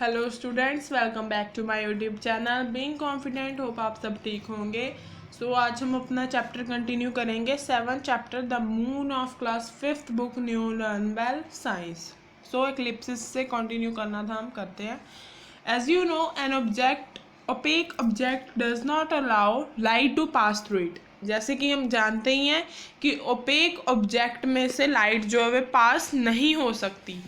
Hello students, welcome back to my YouTube channel being confident. Hope आप सब ठीक होंगे। आज हम अपना चैप्टर कंटिन्यू करेंगे। 7th chapter the moon of class 5th book new learn well science. Eclipses से कंटिन्यू करना था, हम करते हैं। As you know an object opaque object does not allow light to pass through it. जैसे कि हम जानते ही हैं कि ओपेक ऑब्जेक्ट में से लाइट जो है वह पास नहीं हो सकती।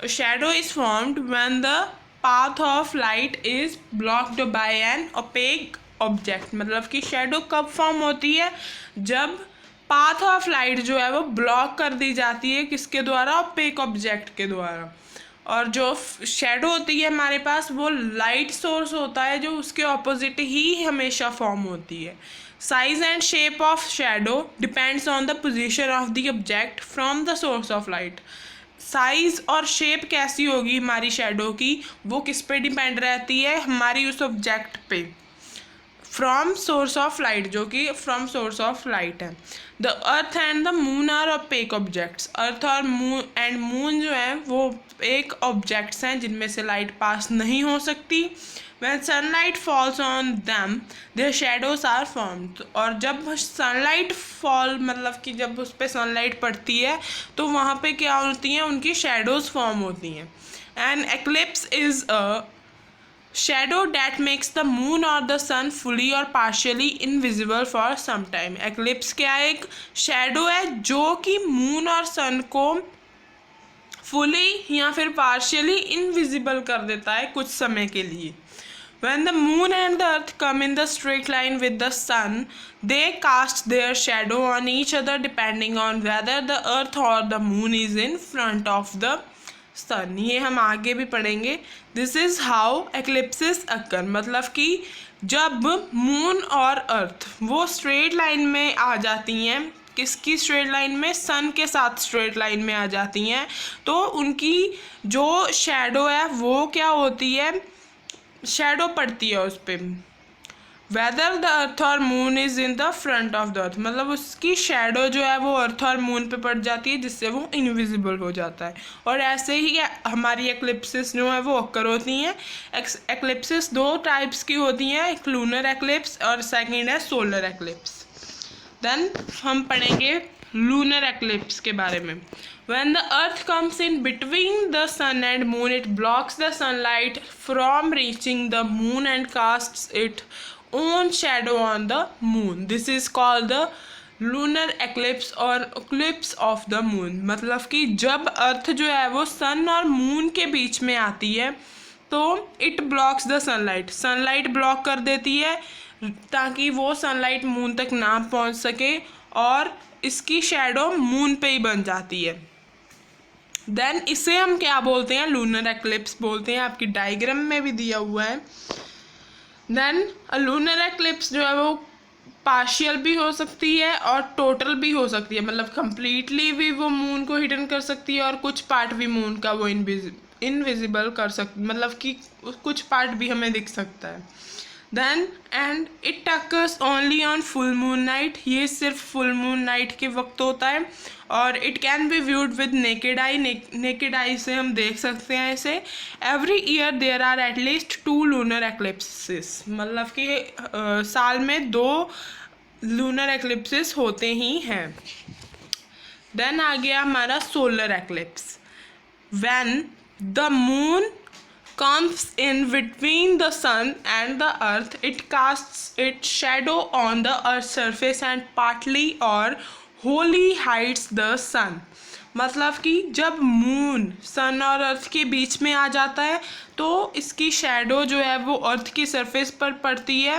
Shadow is formed when the path of light is blocked by an opaque object. मतलब कि शेडो कब फॉर्म होती है? जब पाथ ऑफ लाइट जो है वो ब्लॉक कर दी जाती है, किसके द्वारा? ओपेक ऑब्जेक्ट के द्वारा। और जो शेडो होती है हमारे पास, वो लाइट सोर्स होता है जो उसके ऑपोजिट ही हमेशा फॉर्म होती है। Size and shape of shadow depends on the position of the object from the source of light. Size और शेप कैसी होगी हमारी शेडो की, वो किस पे डिपेंड रहती है? हमारी उस ऑब्जेक्ट पे, फ्रॉम सोर्स ऑफ लाइट, जो कि फ्रॉम सोर्स ऑफ लाइट है। The earth and the moon are opaque objects. Earth और मून जो है वो एक ऑब्जेक्ट्स हैं जिनमें से लाइट पास नहीं हो सकती। When sunlight falls on them, their shadows are formed। और जब सनलाइट फॉल मतलब कि जब उस पर सनलाइट पड़ती है तो वहाँ पे क्या होती हैं? उनकी शेडोज फॉर्म होती हैं। And eclipse is a shadow that makes the moon or the sun fully or partially invisible for some time। eclipse क्या एक shadow है जो कि मून और सन को fully या फिर partially invisible कर देता है कुछ समय के लिए। When the moon and the earth come in the straight line with the sun, they cast their shadow on each other depending on whether the earth or the moon is in front of the सन। ये हम आगे भी पढ़ेंगे। This is how eclipses अकर। मतलब कि जब moon और अर्थ वो स्ट्रेट लाइन में आ जाती हैं, किसकी स्ट्रेट लाइन में? सन के साथ स्ट्रेट लाइन में आ जाती हैं, तो उनकी जो शेडो है वो क्या होती है? शेडो पड़ती है उस पर। वेदर द अर्थ और moon is in the front of the earth. मतलब उसकी शेडो जो है वो अर्थ और मून पे पड़ जाती है, जिससे वो इनविजिबल हो जाता है। और ऐसे ही हमारी एक्लिप्सिस जो है वो ऑकर होती हैं। एक्लिप्सिस दो टाइप्स की होती हैं, एक लूनर एक्लिप्स और सेकंड है सोलर एक्लिप्स। देन हम पढ़ेंगे लूनर एक्लिप्स के बारे में। When the earth comes in between the sun and moon, it blocks the sunlight from reaching the moon and casts its own shadow on the moon। This is called the lunar eclipse और eclipse of the moon। मतलब कि जब अर्थ जो है वो सन और moon के बीच में आती है तो it blocks the sunlight. Sunlight block कर देती है ताकि वो सनलाइट मून तक ना पहुंच सके, और इसकी शेडो मून पे ही बन जाती है। देन इसे हम क्या बोलते हैं? लूनर एक्लिप्स बोलते हैं। आपकी डायग्राम में भी दिया हुआ है। देन लूनर एक्लिप्स जो है वो पार्शियल भी हो सकती है और टोटल भी हो सकती है। मतलब कंप्लीटली भी वो मून को हिडन कर सकती है और कुछ पार्ट भी मून का वो इनविजिबल कर सकती, मतलब कि कुछ पार्ट भी हमें दिख सकता है। Then and it occurs only on full moon night. ये सिर्फ फुल मून नाइट के वक्त होता है और it can be viewed with naked eye. Naked eye से हम देख सकते हैं इसे। Every year there are at least 2 lunar eclipses. मतलब कि साल में 2 लूनर एक्लिप्सिस होते ही हैं। देन आ गया हमारा solar eclipse. When the moon comes in between the sun and the earth, it casts its shadow on the earth's surface and partly or wholly hides the sun। मतलब कि जब moon sun और अर्थ के बीच में आ जाता है तो इसकी शेडो जो है वो अर्थ की सरफेस पर पड़ती है,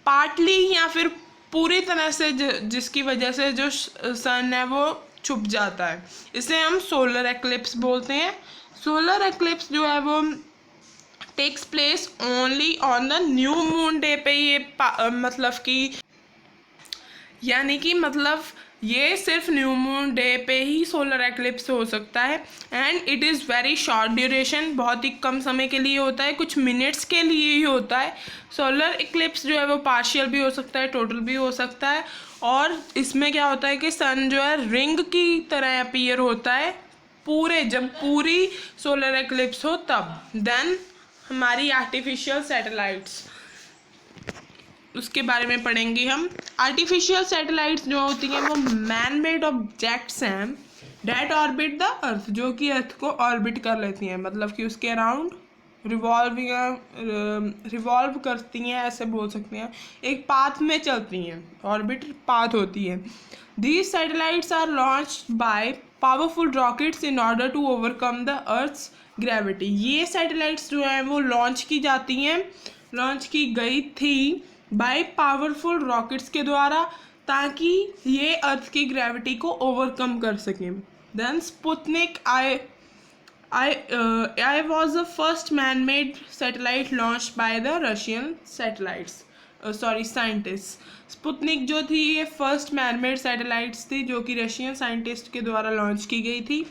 पार्टली या फिर पूरी तरह से, जिसकी वजह से जो सन है वो छुप जाता है। इसे हम सोलर एक्लिप्स बोलते हैं। सोलर एक्लिप्स जो है वो takes place only on the new moon day पे। ये मतलब कि यानी कि मतलब ये सिर्फ न्यू मून डे पे ही सोलर एक्लिप्स हो सकता है। And it is very short duration. बहुत ही कम समय के लिए होता है, कुछ मिनट्स के लिए ही होता है। सोलर एक्लिप्स जो है वो पार्शियल भी हो सकता है, टोटल भी हो सकता है। और इसमें क्या होता है कि सन जो है रिंग की तरह अपीयर होता है जब पूरी सोलर एक्लिप्स हो तब। देन हमारी आर्टिफिशियल सैटेलाइट्स, उसके बारे में पढ़ेंगे हम। आर्टिफिशियल सैटेलाइट्स जो होती हैं वो मैन मेड ऑब्जेक्ट्स हैं डेट ऑर्बिट द अर्थ, जो कि अर्थ को ऑर्बिट कर लेती हैं, मतलब कि उसके अराउंड रिवॉल्व करती हैं, ऐसे बोल सकते हैं, एक पाथ में चलती हैं, ऑर्बिट पाथ होती है। These satellites are launched by powerful rockets in order to overcome the earth's gravity. ये सैटेलाइट्स जो हैं वो लॉन्च की गई थी बाय पावरफुल रॉकेट्स के द्वारा, ताकि ये अर्थ की ग्रेविटी को ओवरकम कर सकें। Then Sputnik I was the first man-made satellite launched by the Russian scientists. Sputnik जो थी ये फर्स्ट मैनमेड सैटेलाइट्स थी जो कि रशियन साइंटिस्ट के द्वारा लॉन्च की गई थी।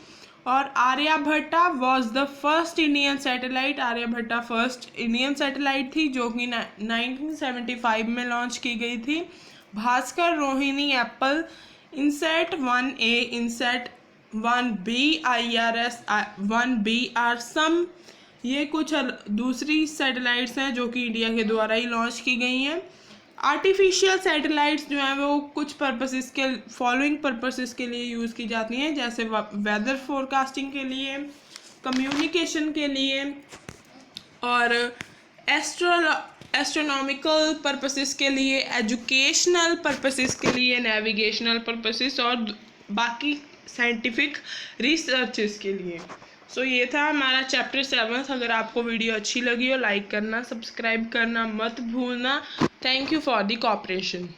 और Aryabhata was the first Indian satellite, Aryabhata first Indian satellite थी जो कि 1975 में लॉन्च की गई थी। Bhaskara, Rohini, Apple, INSAT 1A, INSAT 1B, IRS 1B are some, ये कुछ दूसरी सैटेलाइट्स हैं जो कि इंडिया के द्वारा ही लॉन्च की गई हैं। आर्टिफिशियल सैटेलाइट्स जो हैं वो कुछ पर्पसेस के फॉलोइंग पर्पसेस के लिए यूज़ की जाती हैं, जैसे वेदर फोरकास्टिंग के लिए, कम्युनिकेशन के लिए, और एस्ट्रोनॉमिकल पर्पसेस के लिए, एजुकेशनल पर्पसेस के लिए, नेविगेशनल पर्पसेस और बाकी साइंटिफिक रिसर्चेस के लिए। सो ये था हमारा चैप्टर 7। अगर आपको वीडियो अच्छी लगी हो लाइक करना, सब्सक्राइब करना मत भूलना। Thank you for the cooperation.